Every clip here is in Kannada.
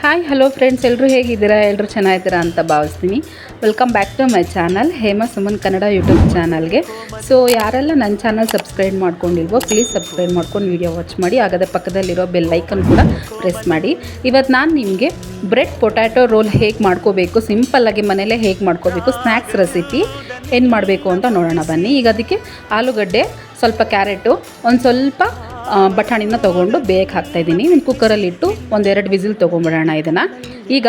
ಹಾಯ್ ಹಲೋ ಫ್ರೆಂಡ್ಸ್, ಎಲ್ಲರೂ ಹೇಗಿದ್ದೀರಾ? ಎಲ್ಲರೂ ಚೆನ್ನಾಗಿದ್ದೀರಾ ಅಂತ ಭಾವಿಸ್ತೀನಿ. Welcome back to my channel Hema Suman Kannada YouTube ಚಾನಲ್ಗೆ. ಸೊ ಯಾರೆಲ್ಲ ನನ್ನ ಚಾನಲ್ ಸಬ್ಸ್ಕ್ರೈಬ್ ಮಾಡ್ಕೊಂಡಿಲ್ವೋ ಪ್ಲೀಸ್ ಸಬ್ಸ್ಕ್ರೈಬ್ ಮಾಡ್ಕೊಂಡು ವೀಡಿಯೋ ವಾಚ್ ಮಾಡಿ. ಹಾಗಾದರೆ ಪಕ್ಕದಲ್ಲಿರೋ ಬೆಲ್ ಐಕನ್ ಕೂಡ ಪ್ರೆಸ್ ಮಾಡಿ. ಇವತ್ತು ನಾನು ನಿಮಗೆ ಬ್ರೆಡ್ ಪೊಟ್ಯಾಟೊ ರೋಲ್ ಹೇಗೆ ಮಾಡ್ಕೋಬೇಕು, ಸಿಂಪಲ್ಲಾಗಿ ಮನೇಲೇ ಹೇಗೆ ಮಾಡ್ಕೋಬೇಕು, ಸ್ನ್ಯಾಕ್ಸ್ ರೆಸಿಪಿ ಏನು ಮಾಡಬೇಕು ಅಂತ ನೋಡೋಣ ಬನ್ನಿ. ಈಗ ಅದಕ್ಕೆ ಆಲೂಗಡ್ಡೆ, ಸ್ವಲ್ಪ ಕ್ಯಾರೆಟು, ಒಂದು ಸ್ವಲ್ಪ ಬಟಾಣಿನ ತೊಗೊಂಡು ಬೇಯಕ್ಕೆ ಹಾಕ್ತಾಯಿದ್ದೀನಿ. ಒಂದು ಕುಕ್ಕರಲ್ಲಿಟ್ಟು ಒಂದೆರಡು ವಿಸಿಲ್ ತೊಗೊಂಬಿಡೋಣ ಇದನ್ನು. ಈಗ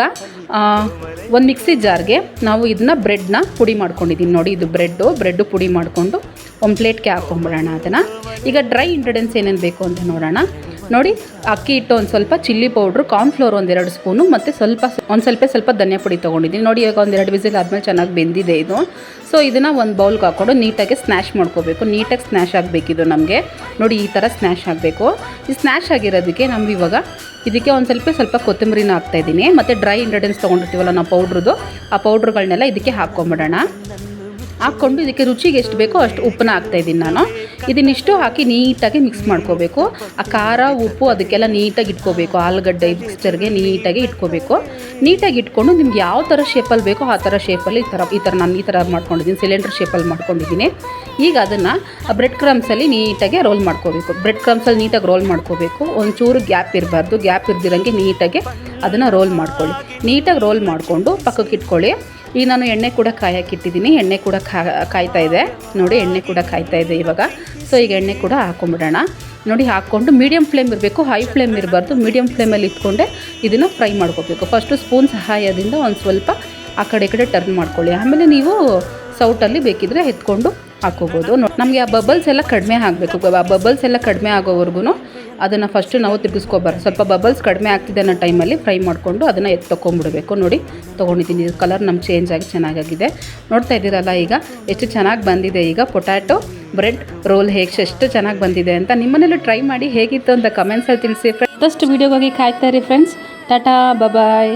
ಒಂದು ಮಿಕ್ಸಿ ಜಾರ್ಗೆ ನಾವು ಇದನ್ನ ಬ್ರೆಡ್ನ ಪುಡಿ ಮಾಡ್ಕೊಂಡಿದ್ದೀನಿ ನೋಡಿ. ಇದು ಬ್ರೆಡ್ಡು ಪುಡಿ ಮಾಡಿಕೊಂಡು ಒಂದು ಪ್ಲೇಟ್ಗೆ ಹಾಕ್ಕೊಂಬಿಡೋಣ ಅದನ್ನು. ಈಗ ಡ್ರೈ ಇಂಗ್ರೀಡಿಯೆಂಟ್ಸ್ ಏನೇನು ಬೇಕು ಅಂತ ನೋಡೋಣ. ನೋಡಿ, ಅಕ್ಕಿ ಹಿಟ್ಟು ಒಂದು ಸ್ವಲ್ಪ, ಚಿಲ್ಲಿ ಪೌಡ್ರು, ಕಾರ್ನ್ಫ್ಲೋರ್ ಒಂದೆರಡು ಸ್ಪೂನು, ಮತ್ತು ಸ್ವಲ್ಪ ಧನಿಯಾ ಪುಡಿ ತೊಗೊಂಡಿದ್ದೀನಿ ನೋಡಿ. ಇವಾಗ ಒಂದೆರಡು ವಿಸಿಲ್ ಆದಮೇಲೆ ಚೆನ್ನಾಗಿ ಬೆಂದಿದೆ ಇದು. ಸೊ ಇದನ್ನು ಒಂದು ಬೌಲ್ಗೆ ಹಾಕ್ಕೊಂಡು ನೀಟಾಗಿ ಸ್ನ್ಯಾಶ್ ಮಾಡ್ಕೋಬೇಕು. ನೀಟಾಗಿ ಸ್ನ್ಯಾಶ್ ಆಗಬೇಕಿದು ನಮಗೆ ನೋಡಿ, ಈ ಥರ ಸ್ನ್ಯಾಶ್ ಆಗಬೇಕು. ಈ ಸ್ನ್ಯಾಶ್ ಆಗಿರೋದಕ್ಕೆ ನಮ್ಗೆ ಇವಾಗ ಇದಕ್ಕೆ ಒಂದು ಸ್ವಲ್ಪ ಕೊತ್ತಂಬರಿನ ಹಾಕ್ತಾಯಿದ್ದೀನಿ. ಮತ್ತು ಡ್ರೈ ಇಂಗ್ರೀಡಿಯೆಂಟ್ಸ್ ತೊಗೊಂಡಿರ್ತೀವಲ್ಲ ನಾವು ಪೌಡ್ರದ್ದು, ಆ ಪೌಡ್ರುಗಳನ್ನೆಲ್ಲ ಇದಕ್ಕೆ ಹಾಕ್ಕೊಂಬಿಡೋಣ. ಹಾಕ್ಕೊಂಡು ಇದಕ್ಕೆ ರುಚಿಗೆ ಎಷ್ಟು ಬೇಕೋ ಅಷ್ಟು ಉಪ್ಪನ್ನ ಹಾಕ್ತಾಯಿದ್ದೀನಿ ನಾನು. ಇದನ್ನಿಷ್ಟು ಹಾಕಿ ನೀಟಾಗಿ ಮಿಕ್ಸ್ ಮಾಡ್ಕೋಬೇಕು. ಆ ಖಾರ ಉಪ್ಪು ಅದಕ್ಕೆಲ್ಲ ನೀಟಾಗಿ ಇಟ್ಕೋಬೇಕು. ಆಲೂಗಡ್ಡೆ ಮಿಕ್ಸ್ಚರ್ಗೆ ನೀಟಾಗಿ ಇಟ್ಕೋಬೇಕು. ನೀಟಾಗಿ ಇಟ್ಕೊಂಡು ನಿಮ್ಗೆ ಯಾವ ಥರ ಶೇಪಲ್ಲಿ ಬೇಕೋ ಆ ಥರ ಶೇಪಲ್ಲಿ ನಾನು ಈ ಥರ ಮಾಡ್ಕೊಂಡಿದ್ದೀನಿ, ಸಿಲಿಂಡ್ರ್ ಶೇಪಲ್ಲಿ ಮಾಡ್ಕೊಂಡಿದ್ದೀನಿ. ಈಗ ಅದನ್ನು ಬ್ರೆಡ್ ಕ್ರಮ್ಸಲ್ಲಿ ನೀಟಾಗಿ ರೋಲ್ ಮಾಡ್ಕೋಬೇಕು. ಬ್ರೆಡ್ ಕ್ರಮ್ಸಲ್ಲಿ ನೀಟಾಗಿ ರೋಲ್ ಮಾಡ್ಕೋಬೇಕು. ಒಂಚೂರು ಗ್ಯಾಪ್ ಇರಬಾರ್ದು. ಗ್ಯಾಪ್ ಇರ್ದಿರಂಗೆ ನೀಟಾಗಿ ಅದನ್ನು ರೋಲ್ ಮಾಡ್ಕೊಳ್ಳಿ. ನೀಟಾಗಿ ರೋಲ್ ಮಾಡಿಕೊಂಡು ಪಕ್ಕಕ್ಕೆ ಇಟ್ಕೊಳ್ಳಿ. ಈಗ ನಾನು ಎಣ್ಣೆ ಕೂಡ ಕಾಯಕ್ಕಿಟ್ಟಿದ್ದೀನಿ. ಎಣ್ಣೆ ಕೂಡ ಕಾಯ್ತಾ ಇದೆ ನೋಡಿ, ಎಣ್ಣೆ ಕೂಡ ಕಾಯ್ತಾ ಇದೆ ಇವಾಗ. ಸೊ ಈಗ ಎಣ್ಣೆ ಕೂಡ ಹಾಕ್ಕೊಂಬಿಡೋಣ ನೋಡಿ. ಹಾಕ್ಕೊಂಡು ಮೀಡಿಯಮ್ ಫ್ಲೇಮ್ ಇರಬೇಕು, ಹೈ ಫ್ಲೇಮ್ ಇರಬಾರ್ದು. ಮೀಡಿಯಮ್ ಫ್ಲೇಮಲ್ಲಿ ಇಟ್ಕೊಂಡೆ ಇದನ್ನು ಫ್ರೈ ಮಾಡ್ಕೋಬೇಕು. ಫಸ್ಟು ಸ್ಪೂನ್ ಸಹಾಯದಿಂದ ಒಂದು ಸ್ವಲ್ಪ ಆ ಕಡೆ ಈ ಕಡೆ ಟರ್ನ್ ಮಾಡ್ಕೊಳ್ಳಿ. ಆಮೇಲೆ ನೀವು ಸೌಟಲ್ಲಿ ಬೇಕಿದ್ರೆ ಎತ್ಕೊಂಡು ಹಾಕ್ಕೋಬೋದು. ನಮಗೆ ಆ ಬಬಲ್ಸ್ ಎಲ್ಲ ಕಡಿಮೆ ಆಗಬೇಕು. ಆ ಬಬಲ್ಸ್ ಎಲ್ಲ ಕಡಿಮೆ ಆಗೋವರೆಗೂ ಅದನ್ನು ಫಸ್ಟು ನಾವು ತಿರುಗಿಸ್ಕೊಬಾರ್ದು. ಸ್ವಲ್ಪ ಬಬಲ್ಸ್ ಕಡಿಮೆ ಆಗ್ತಿದೆ ಅನ್ನೋ ಟೈಮಲ್ಲಿ ಫ್ರೈ ಮಾಡಿಕೊಂಡು ಅದನ್ನು ತೊಗೊಂಬಿಡಬೇಕು. ನೋಡಿ, ತೊಗೊಂಡಿದ್ದೀನಿ. ಇದು ಕಲರ್ ನಮ್ಗೆ ಚೇಂಜ್ ಆಗಿ ಚೆನ್ನಾಗಾಗಿದೆ. ನೋಡ್ತಾ ಇದ್ದೀರಲ್ಲ ಈಗ ಎಷ್ಟು ಚೆನ್ನಾಗಿ ಬಂದಿದೆ. ಈಗ ಪೊಟ್ಯಾಟೊ ಬ್ರೆಡ್ ರೋಲ್ ಎಷ್ಟು ಚೆನ್ನಾಗಿ ಬಂದಿದೆ ಅಂತ ನಿಮ್ಮನೇಲೂ ಟ್ರೈ ಮಾಡಿ. ಹೇಗಿತ್ತು ಅಂತ ಕಮೆಂಟ್ಸಲ್ಲಿ ತಿಳಿಸಿ. ಫಸ್ಟ್ ವೀಡಿಯೋಗಾಗಿ ಕಾಯ್ತಾ ಇರಿ ಫ್ರೆಂಡ್ಸ್. ಟಾಟಾ, ಬಾಯ್.